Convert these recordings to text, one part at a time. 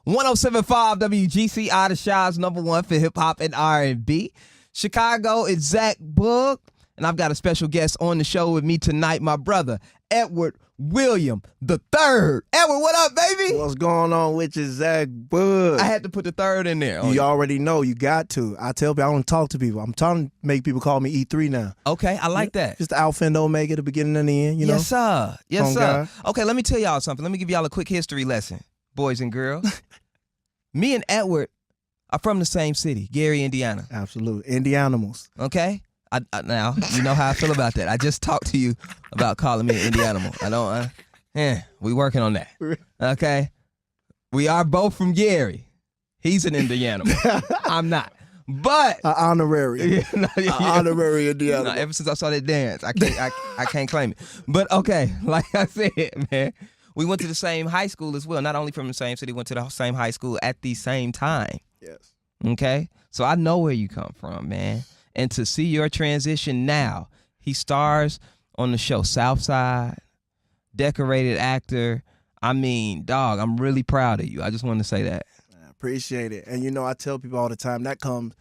107.5 WGCI, the Shy's #1 for hip hop and R&B. Chicago, it's Zach Boog, and I've got a special guest on the show with me tonight, my brother, Edward William III. Edward, what up, baby? What's going on with you, Zach Boog? I had to put the third in there. You already know. You got to. I tell people I don't talk to people. I'm trying to make people call me E3 now. Okay, I like that. Just the Alpha and Omega, the beginning and the end, you know? Yes, sir. Yes, sir. God. Okay, let me tell y'all something. Let me give y'all a quick history lesson, boys and girls. Me and Edward are from the same city, Gary, Indiana. Absolutely. Indianimals. Okay? Now, you know how I feel about that. I just talked to you about calling me an Indianimal. I don't, we working on that. Okay? We are both from Gary. He's an Indianimal. I'm not. But An honorary. Honorary Indianimal. No, ever since I saw that dance, I can't claim it. But okay, like I said, man, we went to the same high school as well. Not only from the same city, went to the same high school at the same time. Yes. Okay? So I know where you come from, man. And to see your transition now, he stars on the show Southside, decorated actor. I mean, dog, I'm really proud of you. I just wanted to say that. I appreciate it. And you know, I tell people all the time, that comes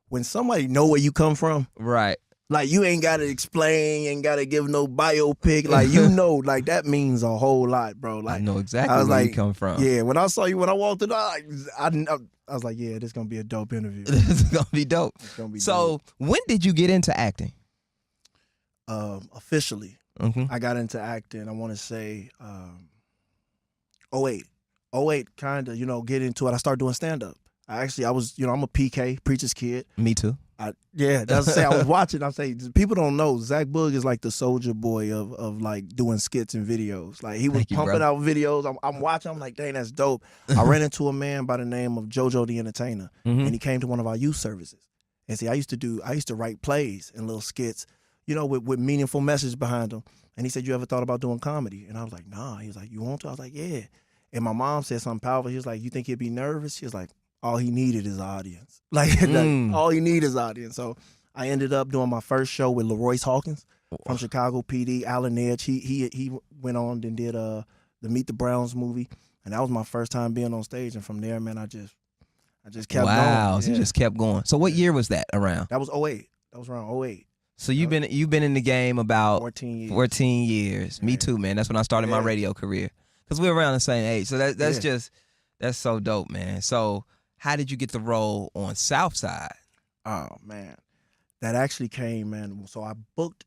when somebody know where you come from. Right. Like, you ain't got to explain, ain't got to give no biopic. Like, you know, like, that means a whole lot, bro. Like, I know exactly where you come from. Yeah, when I saw you, when I walked in, I was like, yeah, this is going to be a dope interview. This is going to be dope. It's gonna be So, dope. when did you get into acting? Officially, I got into acting, I want to say, 08. 08, kind of, you know, get into it. I started doing stand-up. I was, you know, I'm a PK, preacher's kid. Me too. That's to say, I was watching. I'm saying, people don't know, Zach Boog is like the soldier boy of like doing skits and videos. Like, he was pumping out videos. I'm watching. I'm like, dang, that's dope. I ran into a man by the name of JoJo the Entertainer, and he came to one of our youth services. And see, I used to write plays and little skits, you know, with meaningful message behind them. And he said, you ever thought about doing comedy? And I was like, nah. He was like, you want to? I was like, yeah. And my mom said something powerful. He was like, you think he'd be nervous? She was like, all he needed is audience. Like, all he need is audience. So I ended up doing my first show with LaRoyce Hawkins from Chicago PD, Alan Edge. He went on and did the Meet the Browns movie. And that was my first time being on stage. And from there, man, I just kept going. Wow, so you just kept going. So what year was that around? That was 08. That was around 08. So you've been in the game about 14 years. 14 years. Yeah. Me too, man. That's when I started my radio career. Because we're around the same age. So that's so dope, man. So how did you get the role on Southside? Oh, man. That actually came, man. So I booked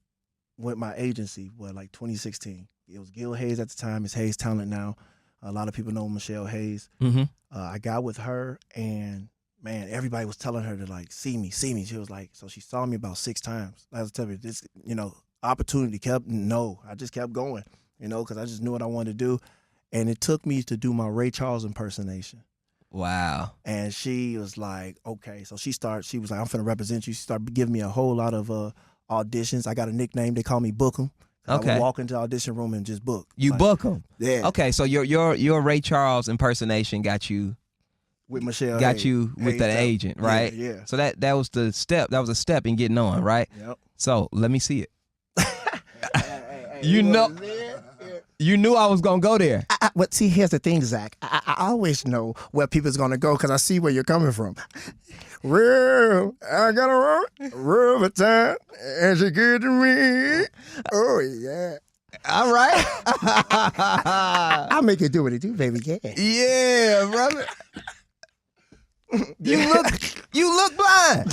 with my agency, like 2016. It was Gil Hayes at the time. It's Hayes Talent now. A lot of people know Michelle Hayes. I got with her, and, man, everybody was telling her to, like, see me. She was like, so she saw me about 6 times. I was telling her, this, you know, opportunity I just kept going, you know, because I just knew what I wanted to do. And it took me to do my Ray Charles impersonation. Wow. And she was like, okay. So she was like, I'm finna represent you. She started giving me a whole lot of auditions. I got a nickname. They call me Book 'em. Okay. I would walk into the audition room and just book. You book 'em? Yeah. Okay, so your Ray Charles impersonation got you with Michelle. Got you with that agent, right? Yeah. So that was the step. That was a step in getting on, right? Yep. So let me see it. You knew I was gonna go there. But see, here's the thing, Zach. I always know where people's gonna go because I see where you're coming from. Real, I got a real time, and she good to me. Oh yeah. All right. I'll make you do what you do, baby. Yeah. Yeah, brother. You look blind.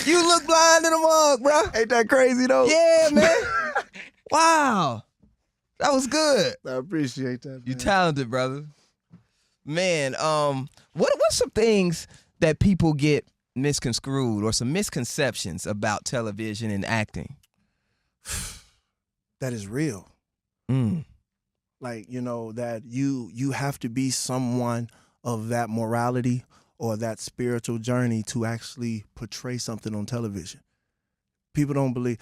You look blind in the mug, bro. Ain't that crazy though? Yeah, man. Wow. That was good. I appreciate that, man. You talented, brother. Man, what's some things that people get misconstrued or some misconceptions about television and acting? That is real. Like, you know, that you have to be someone of that morality or that spiritual journey to actually portray something on television. People don't believe.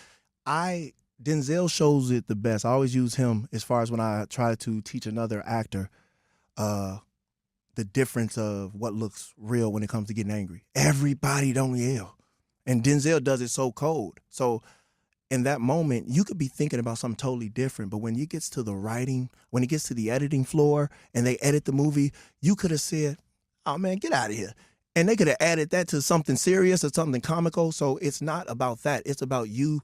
Denzel shows it the best. I always use him as far as when I try to teach another actor the difference of what looks real when it comes to getting angry. Everybody don't yell. And Denzel does it so cold. So in that moment, you could be thinking about something totally different. But when it gets to the writing, when it gets to the editing floor and they edit the movie, you could have said, oh man, get out of here. And they could have added that to something serious or something comical. So it's not about that. It's about you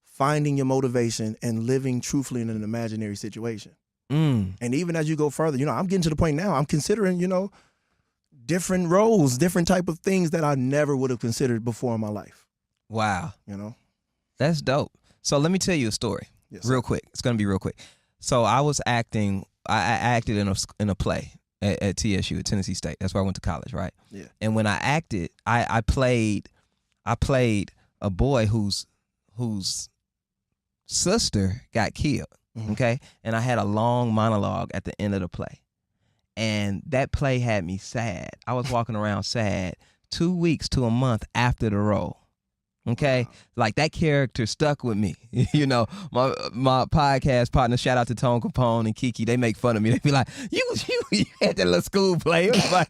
finding your motivation and living truthfully in an imaginary situation. And even as you go further, I'm getting to the point now, I'm considering, different roles, different type of things that I never would have considered before in my life. Wow. That's dope. So let me tell you a story real quick. It's going to be real quick. So I was acting, I acted in a play at TSU, at Tennessee State. That's where I went to college, right? Yeah. And when I acted, I played a boy whose sister got killed. Okay, and I had a long monologue at the end of the play, and that play had me sad. I was walking around sad 2 weeks to a month after the role. Okay, like that character stuck with me. My podcast partner, shout out to Tone Capone and Kiki, they make fun of me. They be like, you had that little school play. It was like,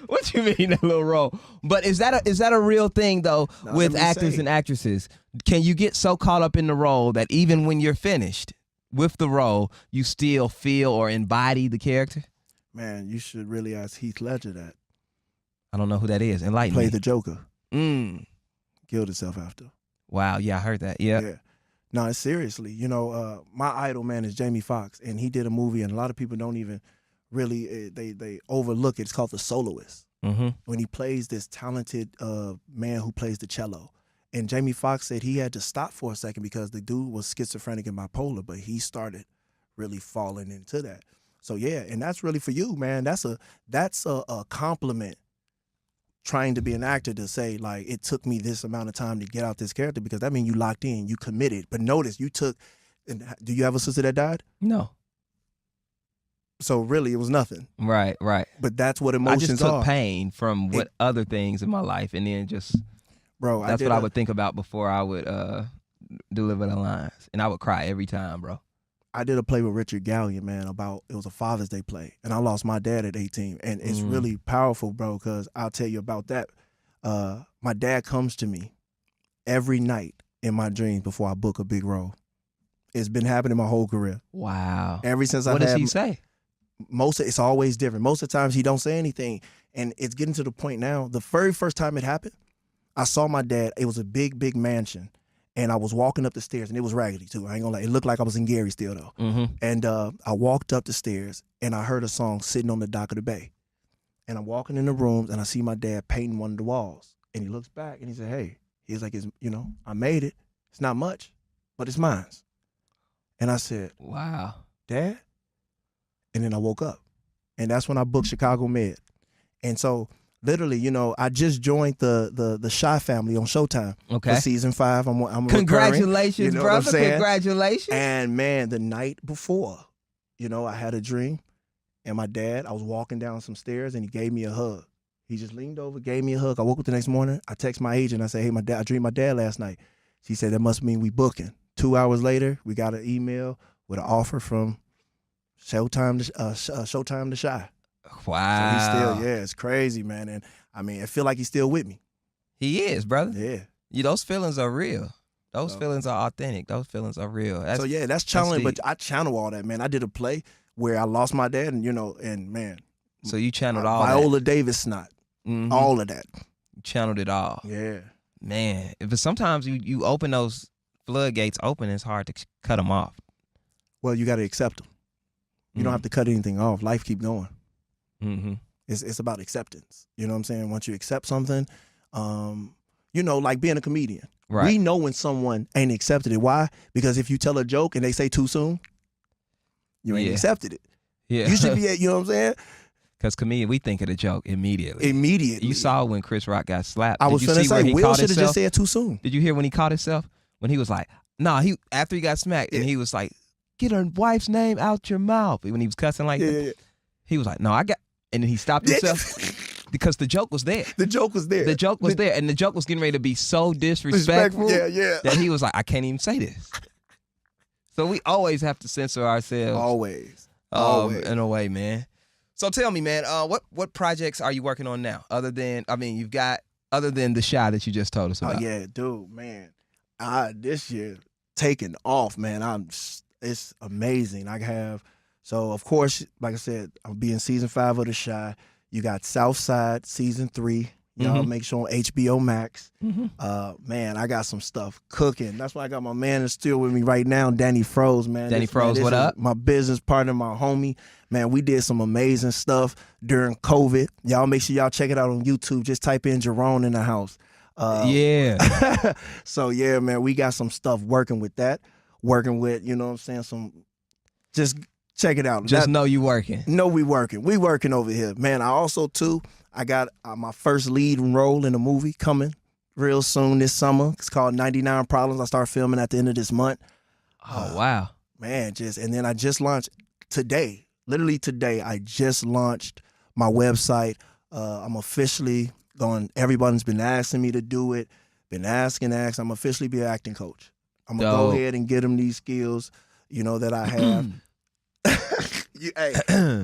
what you mean that little role? But is that a real thing though with actors and actresses? Can you get so caught up in the role that even when you're finished with the role, you still feel or embody the character? Man, you should really ask Heath Ledger that. I don't know who that is. Enlighten me. Played the Joker. Killed himself after. Wow, yeah, I heard that. Yeah. No, seriously. My idol, man, is Jamie Foxx, and he did a movie, and a lot of people don't even really, they overlook it. It's called The Soloist. When he plays this talented man who plays the cello. And Jamie Foxx said he had to stop for a second because the dude was schizophrenic and bipolar, but he started really falling into that. So yeah, and that's really for you, man. That's a compliment. Trying to be an actor to say like it took me this amount of time to get out this character, because that means you locked in, you committed. But notice you took. And do you have a sister that died? No. So really, it was nothing. Right. But that's what emotions are. I just took pain from other things in my life, and then just. Bro, that's what I would think about before I would deliver the lines, and I would cry every time, bro. I did a play with Richard Gallion, man, it was a Father's Day play, and I lost my dad at 18, and it's really powerful, bro, because I'll tell you about that. My dad comes to me every night in my dreams before I book a big role. It's been happening my whole career. Wow. Ever since I've had. What does he say? It's always different. Most of the times he don't say anything, and it's getting to the point now. The very first time it happened, I saw my dad. It was a big, big mansion, and I was walking up the stairs, and it was raggedy too. I ain't gonna lie. It looked like I was in Gary still though. And I walked up the stairs, and I heard a song sitting on the dock of the bay. And I'm walking in the rooms, and I see my dad painting one of the walls. And he looks back, and he said, "Hey," he's like, I made it. It's not much, but it's mine." And I said, "Wow, Dad." And then I woke up, and that's when I booked Chicago Med. And so. Literally, I just joined the Shy family on Showtime. Okay. For season 5. I'm congratulations, brother. Congratulations. And man, the night before, I had a dream, and my dad, I was walking down some stairs, and he gave me a hug. He just leaned over, gave me a hug. I woke up the next morning. I text my agent. I said, "Hey, I dreamed my dad last night." She said, "That must mean we booking." 2 hours later, we got an email with an offer from Showtime to Shy. Wow. So he's still, it's crazy, man. And I mean, I feel like he's still with me. He is, brother. Yeah. Those feelings are real. Those feelings are authentic. Those feelings are real. That's channeling, but I channel all that, man. I did a play where I lost my dad, and man. So you channeled all Viola that. Davis snot. All of that. You channeled it all. Yeah. Man, but sometimes you open those floodgates open, it's hard to cut them off. Well, you got to accept them. You don't have to cut anything off. Life keep going. It's about acceptance. You know what I'm saying? Once you accept something, like being a comedian. Right. We know when someone ain't accepted it. Why? Because if you tell a joke and they say too soon, you ain't accepted it. Yeah. You should be you know what I'm saying? Because comedian, we think of the joke immediately. Immediately. You saw when Chris Rock got slapped. I was finna say, Will should have just said too soon. Did you hear when he caught himself? When he was like, after he got smacked, and he was like, "Get her wife's name out your mouth." When he was cussing like that. He was like, "No, and then he stopped himself because the joke was there. The joke was there. The joke was there, and the joke was getting ready to be so disrespectful that he was like, "I can't even say this." So we always have to censor ourselves. Always. In a way, man. So tell me, man, what projects are you working on now? Other than the Shy that you just told us about. Oh yeah, dude, man. This year, taken off, man. It's amazing. So of course, like I said, I'll be in season 5 of The Chi. You got Southside season 3. Y'all make sure on HBO Max. Man, I got some stuff cooking. That's why I got my man that's still with me right now, Danny Froze, man. Danny Froze, what up? My business partner, my homie. Man, we did some amazing stuff during COVID. Y'all make sure y'all check it out on YouTube. Just type in Jerome in the house. Yeah. So yeah, man, we got some stuff working with that. Working with, you know what I'm saying, just check it out. Just know you working. No, we working. We working over here. Man, I also, too, I got my first lead role in a movie coming real soon this summer. It's called 99 Problems. I start filming at the end of this month. Oh, wow. Man, and then I just launched today. Literally today, I just launched my website. I'm officially going, everybody's been asking me to do it. Been asking. I'm officially be an acting coach. I'm going to go ahead and get them these skills, you know, that I have.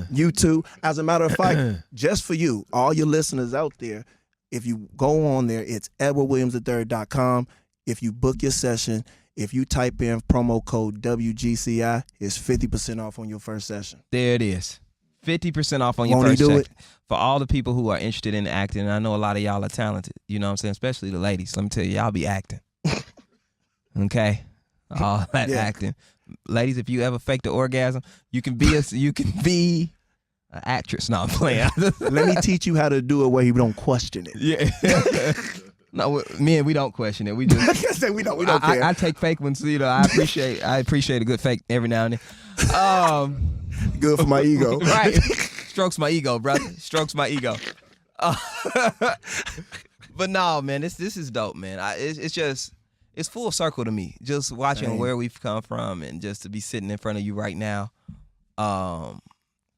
You too. As a matter of fact, just for you, all your listeners out there, if you go on there, it's edwardwilliamsthird.com. If you book your session, if you type in promo code WGCI, it's 50% off on your first session. There it is. 50% off on your first session. For all the people who are interested in acting, and I know a lot of y'all are talented, you know what I'm saying, especially the ladies. Let me tell you, y'all be acting. Okay? All that acting. Ladies, if you ever fake the orgasm, you can be an actress. No, I'm playing. Let me teach you how to do it where you don't question it. Yeah. No, men, we don't question it. We just we don't care. I take fake ones. You know, I appreciate a good fake every now and then. Good for my ego. Right. Strokes my ego, brother. Strokes my ego. But no, man, this is dope, man. It's full circle to me. Just watching where we've come from and just to be sitting in front of you right now.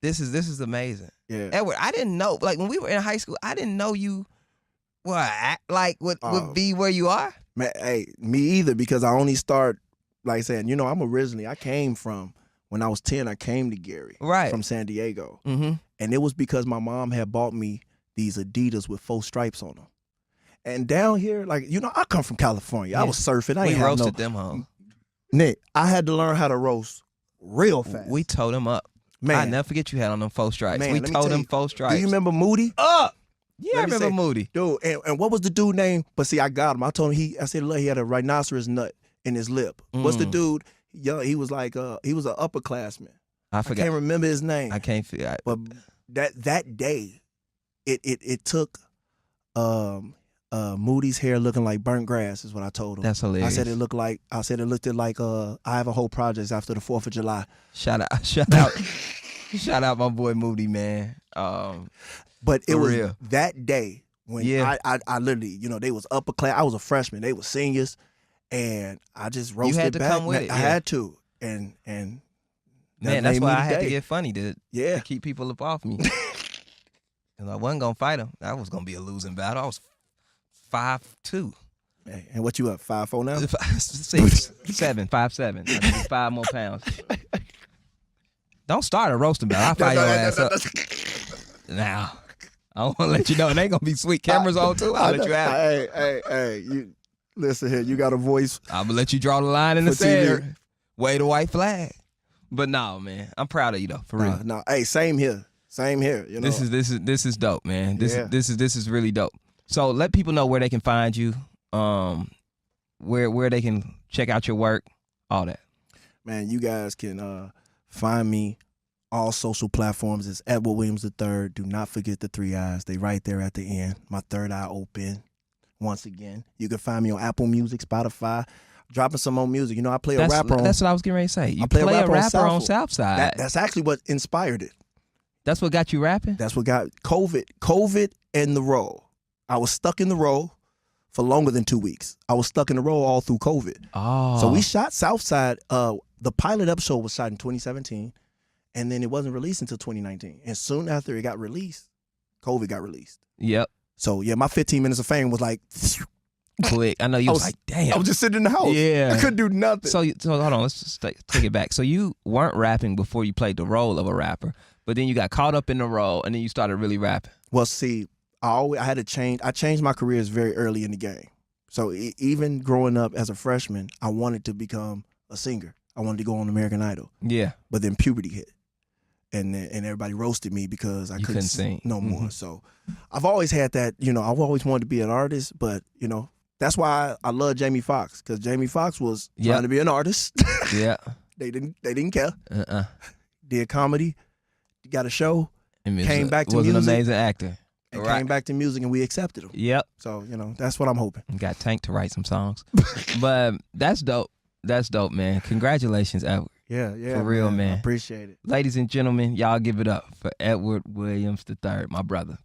This is amazing. Yeah. Edward, I didn't know, like when we were in high school, I didn't know you would be where you are. Man, me either, because I only start, like I said, you know, I came from, when I was 10, I came to Gary. Right. From San Diego. Mm-hmm. And it was because my mom had bought me these Adidas with 4 stripes on them. And down here, like, you know, I come from California. Yeah. I was surfing. We roasted them home. Nick, I had to learn how to roast real fast. We towed them up. Man. I never forget you had on them 4 stripes. Man, we towed them 4 stripes. Do you remember Moody? Yeah, I remember Moody. Dude, and what was the dude name? But see, I got him. I told him, I said, look, he had a rhinoceros nut in his lip. What's the dude? He was like, he was an upperclassman. I forgot. I can't remember his name. I can't figure. But that day, it took Moody's hair looking like burnt grass is what I told him. That's hilarious. I said it looked like I have a whole project after the 4th of July. Shout out my boy Moody, man. But it was real. That day when I literally, you know, they was upper class. I was a freshman. They were seniors, and I just roasted back. You had to come with it. I had to, and man, that's why I had to get funny to keep people up off me. And I wasn't gonna fight them. That was gonna be a losing battle. I was 5'2". Hey, and what you up? 5'4" now? 6'7", 5'7". I need 5 more pounds. Don't start a roasting battle. I'll fire your ass up. Now, I want to let you know it ain't gonna be sweet. Cameras on too. I'll let you out. Hey, you listen here. You got a voice. I'm gonna let you draw the line in the sand. Wave the white flag. But no, man, I'm proud of you though, for real. No, hey, same here. You know, this is dope, man. This is really dope. So let people know where they can find you, where they can check out your work, all that. Man, you guys can find me all social platforms. It's Edward Williams III. Do not forget the 3 eyes. They right there at the end. My third eye open. Once again, you can find me on Apple Music, Spotify. Dropping some more music. You know, I play a rapper on. That's what I was getting ready to say. You play a rapper on Southside. That's actually what inspired it. That's what got you rapping? That's what got COVID and the role. I was stuck in the role for longer than 2 weeks. I was stuck in the role all through COVID. Oh. So we shot Southside. The pilot episode was shot in 2017, and then it wasn't released until 2019. And soon after it got released, COVID got released. Yep. So yeah, my 15 minutes of fame was like quick. I know you was like, damn. I was just sitting in the house. Yeah. I couldn't do nothing. So hold on, let's just take it back. So you weren't rapping before you played the role of a rapper, but then you got caught up in the role, and then you started really rapping. Well, see, I had to change. I changed my careers very early in the game. So even growing up as a freshman, I wanted to become a singer. I wanted to go on American Idol. Yeah. But then puberty hit. And everybody roasted me because I couldn't sing no more. So I've always had that, you know, I've always wanted to be an artist, but, you know, that's why I love Jamie Foxx, because Jamie Foxx was trying to be an artist. Yeah. They didn't care. Did comedy, got a show, came back to music. Was an amazing actor. And came back to music, and we accepted him. Yep. So, you know, that's what I'm hoping. Got Tank to write some songs. But that's dope. That's dope, man. Congratulations, Edward. Yeah. For real, man. I appreciate it. Ladies and gentlemen, y'all give it up for Edward Williams III, my brother.